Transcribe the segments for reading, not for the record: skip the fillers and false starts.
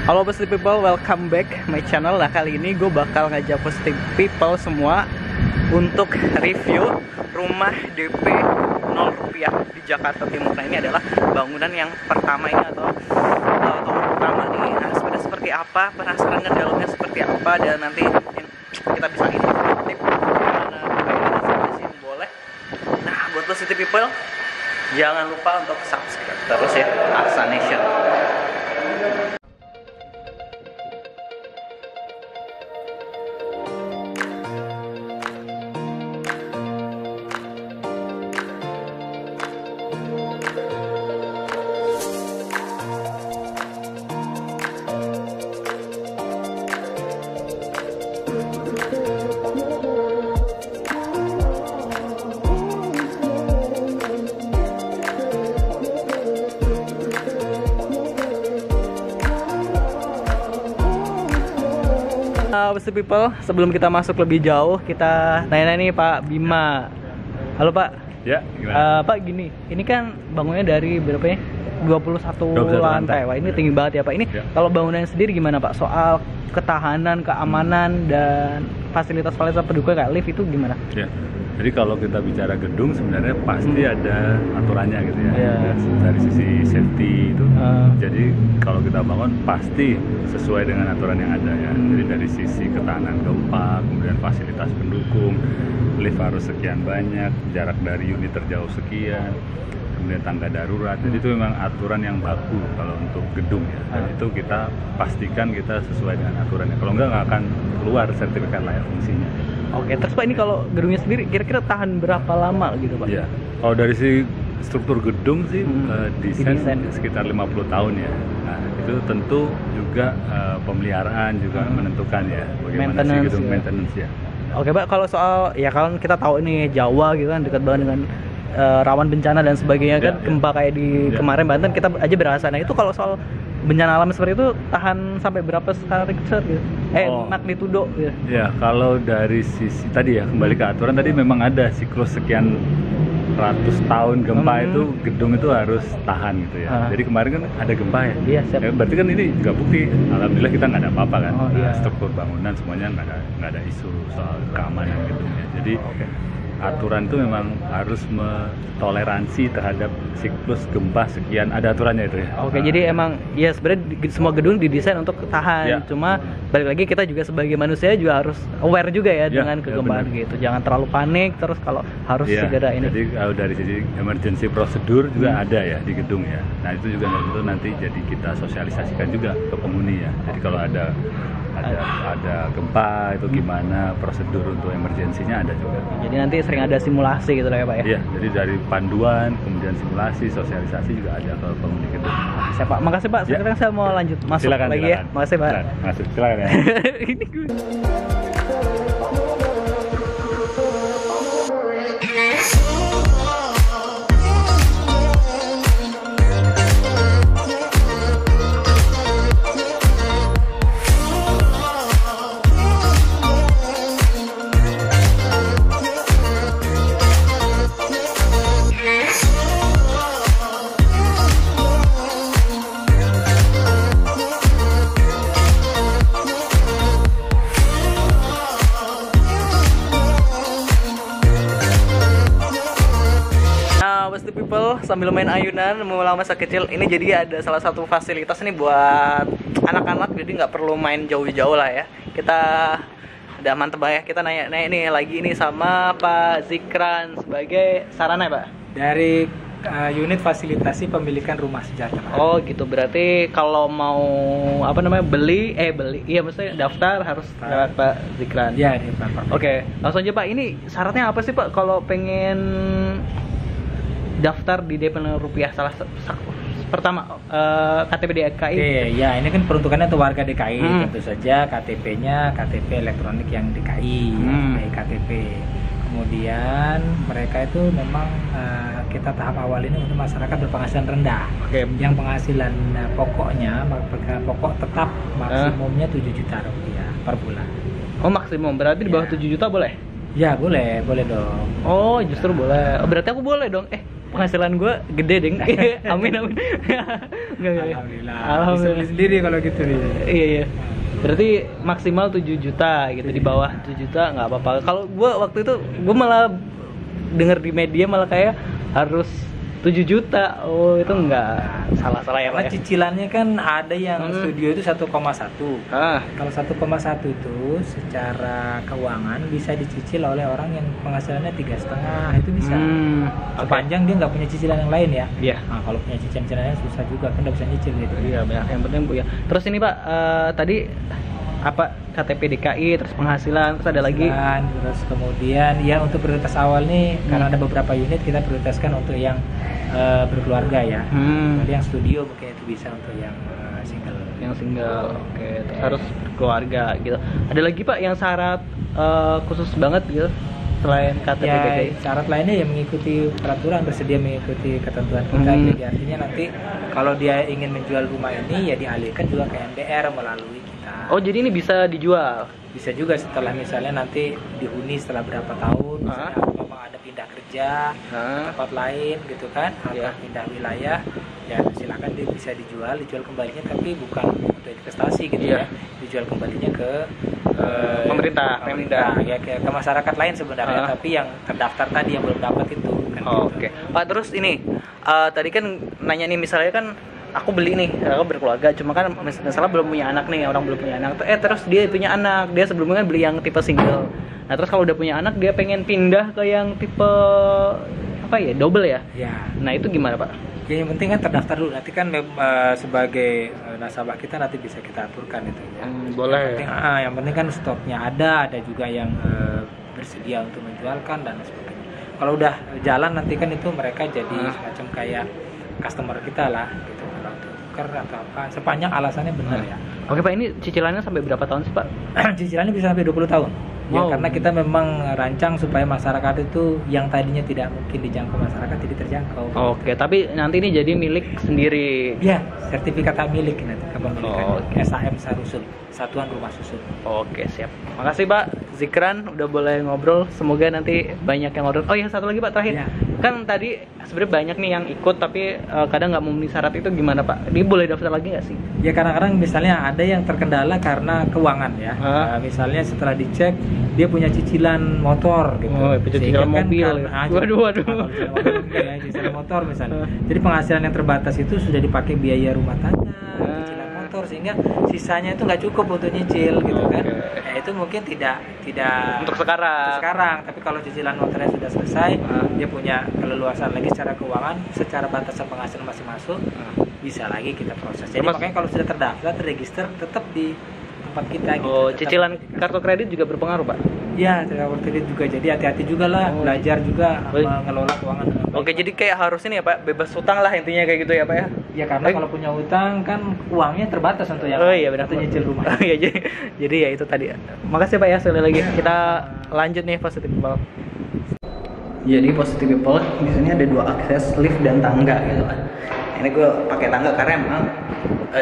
Halo Positive People, welcome back my channel. Nah kali ini gue bakal ngajak Positive People semua untuk review rumah DP 0 rupiah di Jakarta Timur. Nah ini adalah bangunan yang pertama ini atau tahun pertama nih. Nah seperti apa, penasaran kan dalamnya seperti apa, dan nanti kita bisa intip gimana ini sih boleh. Nah buat Positive People jangan lupa untuk subscribe terus ya, Aksa Nation. Positive People, sebelum kita masuk lebih jauh, kita nanya nih Pak Bima. Halo Pak. Ya, gimana? Pak gini, ini kan bangunnya dari berapa ya? 21 lantai. Wah ini tinggi banget ya Pak. Ini ya. Kalau bangunannya sendiri gimana Pak? Soal ketahanan, keamanan, dan fasilitas-fasilitas pendukung kayak lift itu gimana? Ya. Jadi kalau kita bicara gedung sebenarnya pasti ada aturannya gitu ya. Dari sisi safety itu. Jadi kalau kita bangun pasti sesuai dengan aturan yang ada ya. Jadi dari sisi ketahanan gempa, kemudian fasilitas pendukung, lift harus sekian banyak, jarak dari unit terjauh sekian, kemudian tangga darurat. Jadi itu memang aturan yang baku kalau untuk gedung ya. Dan itu kita pastikan kita sesuai dengan aturannya. Kalau enggak akan keluar sertifikat layak fungsinya. Oke, terus Pak ini kalau gedungnya sendiri kira-kira tahan berapa lama gitu Pak? Iya, kalau dari si struktur gedung sih desain sekitar 50 tahun ya. Nah itu tentu juga pemeliharaan juga menentukan ya bagaimana si gedung maintenance ya. Oke Pak, kalau soal ya kalau kita tahu ini Jawa gitu kan dekat banget dengan rawan bencana dan sebagainya kan, gempa kayak di kemarin Banten kita aja berasa. Nah itu kalau soal bencana alam seperti itu tahan sampai berapa skala Richter gitu? Magnitudo gitu. Ya, kalau dari sisi tadi ya kembali ke aturan tadi memang ada siklus sekian ratus tahun gempa itu gedung itu harus tahan gitu ya. Jadi kemarin kan ada gempa ya. Iya, siap. Berarti kan ini juga bukti alhamdulillah kita nggak ada apa-apa kan. Struktur bangunan semuanya nggak ada isu soal keamanan gedungnya. Jadi aturan itu memang harus toleransi terhadap siklus gempa sekian, ada aturannya itu ya. Oke, jadi emang ya sebenarnya semua gedung didesain untuk tahan. Cuma balik lagi kita juga sebagai manusia juga harus aware juga ya dengan kegempaan gitu. Jangan terlalu panik terus kalau harus segera ini. Jadi kalau dari sisi emergency prosedur juga ada ya di gedung ya. Nah itu juga tentu nanti jadi kita sosialisasikan juga ke penghuni ya. Jadi kalau ada gempa itu gimana prosedur untuk emergensinya ada juga. Jadi nanti sering ada simulasi gitu lah ya Pak ya? Iya, jadi dari panduan, kemudian simulasi, sosialisasi juga ada ke penghuni gedung. Siap Pak, makasih Pak. Sekarang saya mau lanjut masuk lagi ya. Makasih Pak. Silakan ya. Ini gue. Sambil main ayunan mengulang masa kecil ini, jadi ada salah satu fasilitas nih buat anak-anak, jadi nggak perlu main jauh-jauh lah ya. Kita udah mantep ya, kita nanya nih lagi ini sama Pak Zikran sebagai sarana ya Pak dari unit fasilitasi pemilikan rumah sejahtera. Oh gitu, berarti kalau mau beli iya maksudnya daftar harus lewat Pak Zikran. Iya, di Pak. Oke, langsung aja Pak, ini syaratnya apa sih Pak kalau pengen daftar di DP 0 rupiah? Pertama KTP DKI. Ya ini kan peruntukannya untuk warga DKI. Tentu saja KTP-nya KTP elektronik yang DKI, KTP. Kemudian mereka itu memang kita tahap awal ini untuk masyarakat berpenghasilan rendah. Yang penghasilan pokoknya pokok tetap maksimumnya 7 juta rupiah per bulan. Oh maksimum, berarti di bawah 7 juta boleh? Ya boleh dong. Oh justru boleh. Berarti aku boleh dong. penghasilan gue gede deng. Amin. Alhamdulillah. Bisa beli sendiri kalau gitu nih. Iya. Berarti maksimal 7 juta gitu, di bawah 7 juta nggak apa-apa. Kalau gue waktu itu gue malah denger di media malah kayak harus 7 juta. Oh, itu enggak salah ya, Karena Pak. cicilannya kan ada yang studio itu 1,1. Kalau 1,1 itu secara keuangan bisa dicicil oleh orang yang penghasilannya 3,5, itu bisa. Sepanjang dia nggak punya cicilan yang lain ya. Iya. Nah, kalau punya cicilan-cicilannya susah juga kan, nggak bisa nyicil gitu. Iya, banyak yang penting Bu ya. Terus ini Pak, tadi apa KTP DKI, terus penghasilan, terus ada lagi. Terus kemudian ya untuk prioritas awal nih karena ada beberapa unit kita prioritaskan untuk yang berkeluarga ya. Jadi yang studio mungkin itu bisa untuk yang single. Yang single, oke. Terus harus keluarga gitu. Ada lagi Pak yang syarat khusus banget gitu selain KTP DKI? Syarat lainnya ya mengikuti peraturan, bersedia mengikuti ketentuan kita. Jadi artinya nanti kalau dia ingin menjual rumah ini ya dialihkan juga ke MDR melalui kita. Oh, jadi ini bisa dijual? Bisa juga setelah misalnya nanti dihuni setelah berapa tahun, misalnya memang ada pindah kerja ke tempat lain gitu kan, atau pindah wilayah, ya silakan dia bisa dijual kembalinya, tapi bukan untuk investasi gitu ya, dijual kembalinya ke pemerintah ya ke masyarakat lain sebenarnya, tapi yang terdaftar tadi yang belum dapat itu kan. Oke. Pak, terus ini tadi kan nanya nih, misalnya kan aku beli nih, aku berkeluarga, cuma kan misalnya belum punya anak nih, orang belum punya anak, terus dia punya anak, dia sebelumnya kan beli yang tipe single. Nah terus kalau udah punya anak dia pengen pindah ke yang tipe apa ya, double ya? Ya. Nah itu gimana Pak? Ya yang penting kan terdaftar dulu, nanti kan sebagai nasabah kita nanti bisa kita aturkan itu ya. Boleh. Yang penting kan stoknya ada juga yang bersedia untuk menjualkan dan sebagainya. Kalau udah jalan nanti kan itu mereka jadi semacam kayak customer kita lah gitu, kalau tuker atau apa, sepanjang alasannya benar ya. Oke Pak, ini cicilannya sampai berapa tahun sih Pak? Cicilannya bisa sampai 20 tahun. Ya, karena kita memang rancang supaya masyarakat itu yang tadinya tidak mungkin dijangkau masyarakat jadi terjangkau. Oke, tapi nanti ini jadi milik sendiri. Ya, sertifikat hak milik nanti kepemilikan. SAM Sarusun, Satuan Rumah Susun. Oke, siap. Makasih Pak Zikran udah boleh ngobrol. Semoga nanti banyak yang order. Oh ya, satu lagi Pak terakhir. Ya. Kan tadi sebenarnya banyak nih yang ikut tapi kadang nggak memenuhi syarat, itu gimana Pak? Dia boleh daftar lagi nggak sih? Ya kadang-kadang misalnya ada yang terkendala karena keuangan ya. Misalnya setelah dicek dia punya cicilan motor gitu. Cicilan mobil. Waduh. Cicilan motor misalnya. Jadi penghasilan yang terbatas itu sudah dipakai biaya rumah tangga, cicilan motor, sehingga sisanya itu nggak cukup untuk nyicil gitu kan. Ya, itu mungkin tidak untuk sekarang. Tapi kalau cicilan motornya sudah selesai, dia punya keleluasan lagi secara keuangan, secara batasan penghasilan masih masuk, bisa lagi kita proses. Jadi makanya kalau sudah terdaftar, terregister, tetap di tempat kita gitu. Cicilan kartu kredit juga berpengaruh Pak? Ya, kartu kredit juga, jadi hati-hati juga lah, belajar juga mengelola keuangan. Oke, jadi kayak harus ini ya Pak, bebas hutang lah intinya kayak gitu ya Pak ya? Ya karena kalau punya hutang kan uangnya terbatas untuk yang benar, nyicil rumah. Jadi ya itu tadi. Makasih Pak ya, sekali lagi. Kita lanjut nih Positive People. Jadi Positive People di sini ada 2 akses, lift dan tangga gitu kan. Ini gue pakai tangga karena emang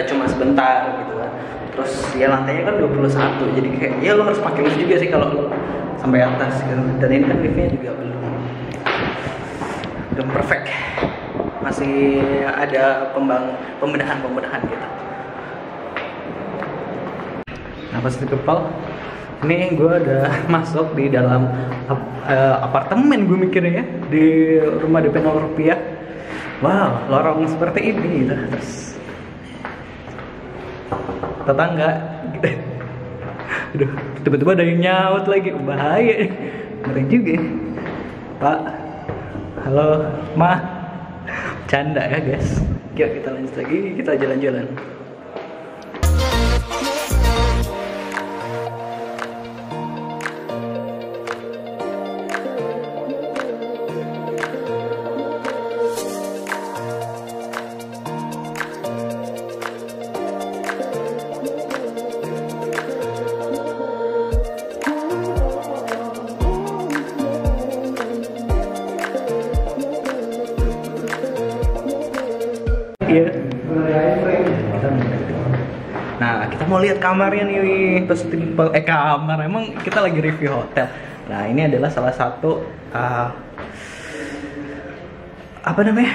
cuma sebentar gitu kan. Terus ya lantainya kan 21, jadi kayak ya lo harus pakai lift juga sih kalau lo sampai atas gitu. Dan ini kan liftnya juga belum perfect, masih ada pembenahan gitu. Nah Positive People, ini gue udah masuk di dalam apartemen, gue mikirnya ya, di rumah DP 0 rupiah. Wow, lorong seperti ini gitu. Terus tetangga gitu. Aduh, tiba-tiba ada yang nyaut lagi, bahaya. Ngeri juga. Pak, halo, Ma. Canda ya guys. Yuk kita lanjut lagi, kita jalan-jalan. Iya. Nah, kita mau lihat kamarnya nih, Positive People. Kamar, emang kita lagi review hotel. Nah, ini adalah salah satu apa namanya?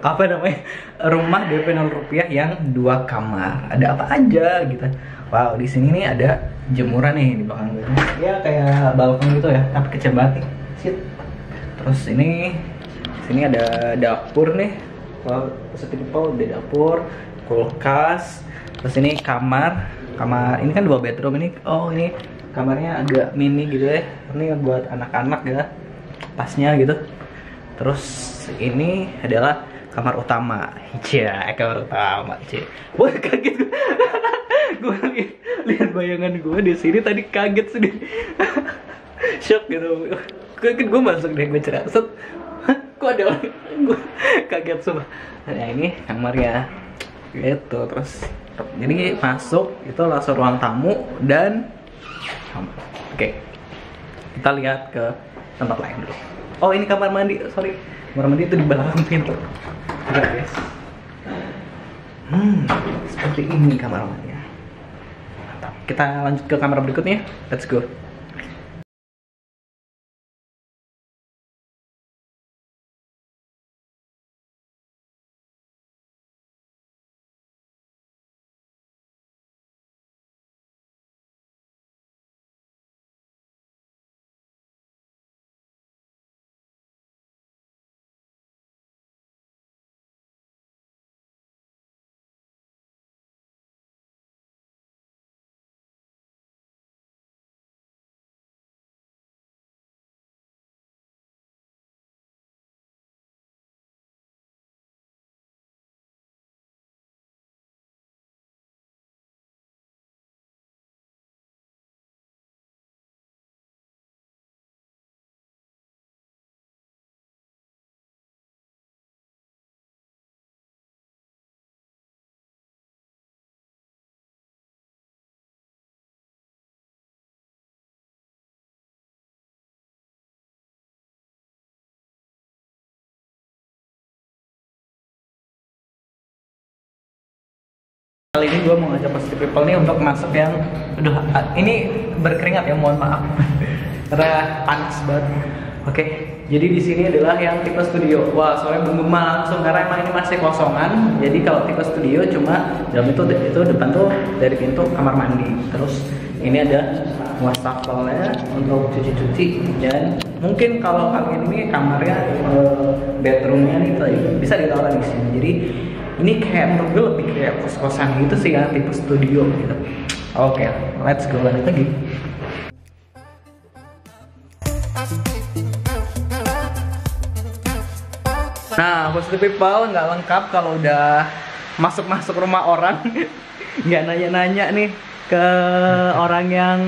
Apa namanya? Rumah DP 0 rupiah yang 2 kamar. Ada apa aja gitu. Wow, di sini nih ada jemuran nih di belakang gue. Ya kayak balkon gitu ya, tapi kecil banget nih. Shit. Terus sini ada dapur nih. Wow, people di dapur, kulkas. Terus ini kamar ini kan 2 bedroom ini. Oh, ini kamarnya agak mini gitu ya. Ini buat anak-anak ya. Pasnya gitu. Terus ini adalah kamar utama. Iya, kamar utama, Cik. Wah, kaget gue. Gue lihat bayangan gue di sini tadi kaget sendiri. Shock gitu. Kaget gue masuk deh, gue cerah. Set. Kok ada orang? Gue kaget semua. Nah, ini kamarnya. Gitu, terus jadi masuk itu langsung ruang tamu dan kamar. Oke. Kita lihat ke tempat lain dulu. Oh, ini kamar mandi. Sorry. Kamar mandi itu di belakang pintu. Oke, guys. Seperti ini kamar mandinya. Mantap. Kita lanjut ke kamar berikutnya. Let's go. Kali ini gue mau ngajak positive people nih untuk masuk yang ini berkeringat ya, mohon maaf karena panas banget. Oke, jadi di sini adalah yang tipe studio. Wah, soalnya menggema langsung karena emang ini masih kosongan. Jadi kalau tipe studio cuma dalam itu depan tuh dari pintu kamar mandi. Terus ini ada wastafelnya untuk cuci-cuci, dan mungkin kalau kalian ini kamarnya bedroomnya nih bisa ditaruh di sini. Jadi ini kayak menurut gue lebih kayak kos-kosan gitu sih ya, tipe studio gitu. Oke, let's go lanjut lagi. Nah, positive people nggak lengkap kalau udah masuk rumah orang. Nggak nanya-nanya nih ke orang yang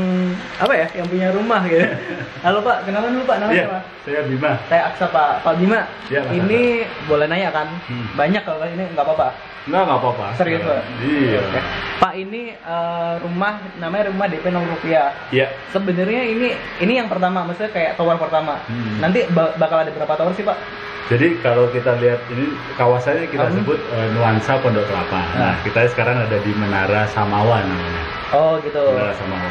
apa ya, yang punya rumah gitu. Halo Pak, kenalan dulu Pak, namanya apa? Saya Bima. Saya Aksa Pak Bima. Ya, ini boleh nanya kan? Banyak kalau ini nggak apa-apa. Nggak apa-apa. Serius Pak? Iya. Oke. Pak, ini rumah namanya rumah DP 0 rupiah. Iya. Sebenarnya ini yang pertama, maksudnya kayak tower pertama. Nanti bakal ada berapa tower sih Pak? Jadi kalau kita lihat ini kawasannya kita sebut Nuansa Pondok Kelapa. Nah, kita sekarang ada di Menara Samawa namanya. Oh gitu. Menara Samawa.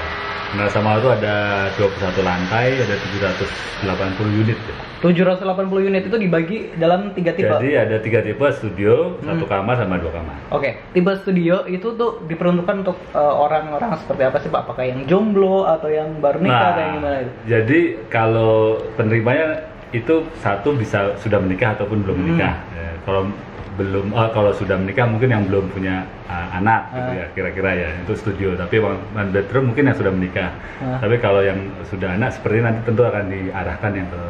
Menara Samawa itu ada 21 lantai, ada 780 unit. 780 unit itu dibagi dalam 3 tipe. Jadi ada 3 tipe studio, 1 kamar sama 2 kamar. Oke, tipe studio itu tuh diperuntukkan untuk orang-orang seperti apa sih Pak? Apakah yang jomblo atau yang baru nikah kayak gimana itu? Jadi kalau penerimanya itu satu bisa sudah menikah ataupun belum menikah. Ya, kalau sudah menikah mungkin yang belum punya anak gitu ya, kira-kira ya, itu studio. Tapi one bedroom mungkin yang sudah menikah. Tapi kalau yang sudah anak seperti nanti tentu akan diarahkan yang ke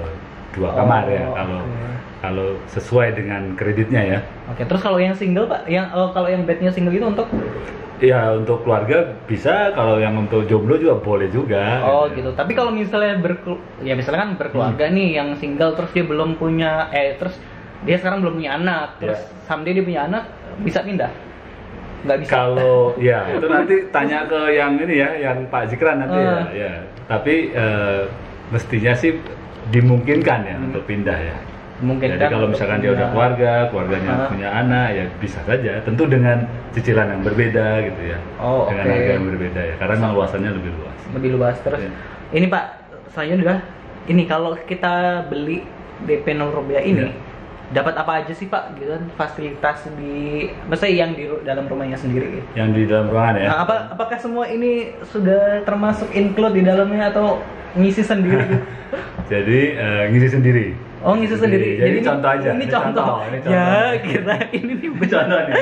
2 kamar ya, kalau sesuai dengan kreditnya ya. Oke, terus kalau yang single Pak, kalau yang bednya single itu untuk? Ya untuk keluarga bisa, kalau yang untuk jomblo juga boleh juga. Oh gitu. Tapi kalau misalnya misalnya kan berkeluarga nih, yang single terus dia belum punya terus dia sekarang belum punya anak, terus someday dia punya anak, bisa pindah? Nggak bisa. Kalau ya itu nanti tanya ke yang ini ya, yang Pak Zikran nanti ya. Tapi mestinya sih dimungkinkan ya untuk pindah ya. Mungkin. Jadi kalau misalkan dia udah keluarganya punya anak ya bisa saja, tentu dengan cicilan yang berbeda gitu ya. Dengan harga yang berbeda ya, karena memang luasannya lebih luas. Lebih luas. Terus ini Pak, selanjutnya ini kalau kita beli DP 0 rupiah ini dapat apa aja sih Pak? Gitu kan fasilitas maksudnya yang di dalam rumahnya sendiri. Yang di dalam ruangan ya. Nah, apakah semua ini sudah termasuk include di dalamnya atau ngisi sendiri? Jadi ngisi sendiri. Oh, ngisi sendiri. Jadi contoh aja. Ini contoh. Ya, kira ini contoh nih.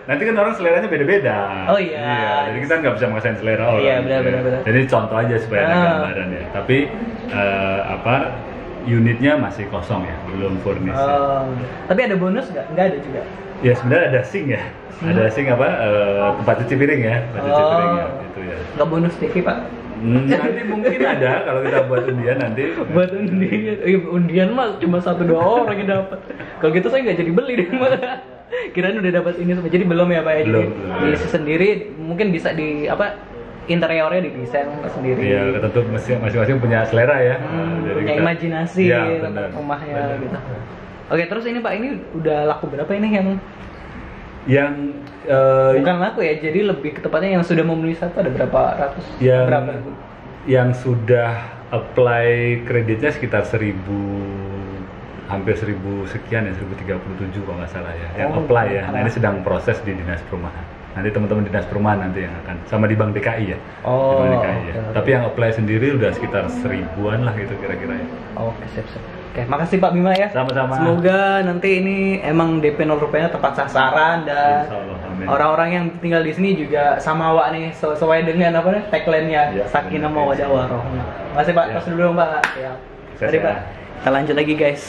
Nanti kan orang seleranya beda-beda. Oh iya. Jadi kita nggak bisa mengasain selera orang. Iya, benar. Jadi contoh aja supaya ada gambaran ya. Tapi unitnya masih kosong ya, belum furnish. Tapi ada bonus nggak? Nggak ada juga. Ya sebenarnya ada sink ya. Ada sink tempat cuci piring ya, tempat cuci piring ya, itu ya. Nggak bonus TV Pak? Nanti mungkin ada kalau kita buat undian nanti. Buat undian, undian mah cuma 1-2 orang yang dapat. Kalau gitu saya nggak jadi beli deh. Kirain udah dapat ini semua, jadi belum ya Pak ya? Belum. Diisi sendiri, mungkin bisa interiornya didesain sendiri. Iya, tentu masing-masing punya selera ya. Jadi punya imajinasi rumahnya gitu. Oke, terus ini Pak, ini udah laku berapa ini yang bukan laku ya, jadi lebih ke tepatnya yang sudah memenuhi syarat ada berapa ratus? Berapa? Yang sudah apply kreditnya sekitar hampir 1000 sekian ya, 1037 kalau nggak salah ya, yang apply ya. Nah, ini sedang proses di Dinas Perumahan. Nanti teman-teman Dinas Perumahan nanti yang akan sama di Bank DKI ya. Di Bank DKI ya. Tapi yang apply sendiri udah sekitar 1000-an lah gitu kira-kira ya. Oke, siap. Oke, makasih Pak Bima ya. Sama-sama. Semoga nanti ini emang DP 0 rupiahnya tepat sasaran dan orang-orang yang tinggal di sini juga sama Wak nih, sesuai dengan tagline-nya, Sakinah Mawaddah Warahmah. Makasih Pak, tos dulu Pak. Siap. Mari Pak. Kita lanjut lagi guys.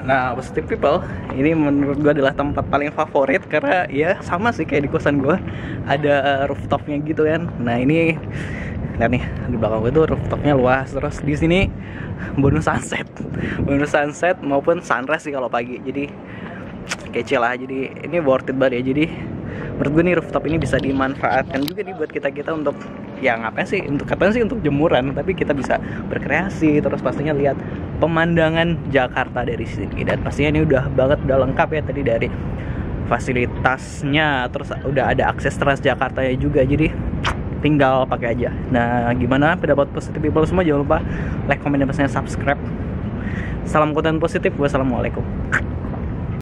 Nah, Positive People ini menurut gue adalah tempat paling favorit karena ya sama sih kayak di kosan gue, ada rooftopnya gitu kan. Nah ini lihat nih di belakang gue tuh rooftopnya luas, terus di sini bonus sunset maupun sunrise sih kalau pagi, jadi kece lah. Jadi ini worth it banget ya. Jadi menurut gue nih rooftop ini bisa dimanfaatkan juga nih buat kita untuk ya ngapain sih, untuk jemuran, tapi kita bisa berkreasi, terus pastinya lihat pemandangan Jakarta dari sini. Dan pastinya ini udah lengkap ya tadi dari fasilitasnya, terus udah ada akses Transjakarta ya juga, jadi tinggal pakai aja. Nah, gimana pendapat Positive People semua? Jangan lupa like, komen, dan pastinya subscribe. Salam konten positif. Wassalamualaikum.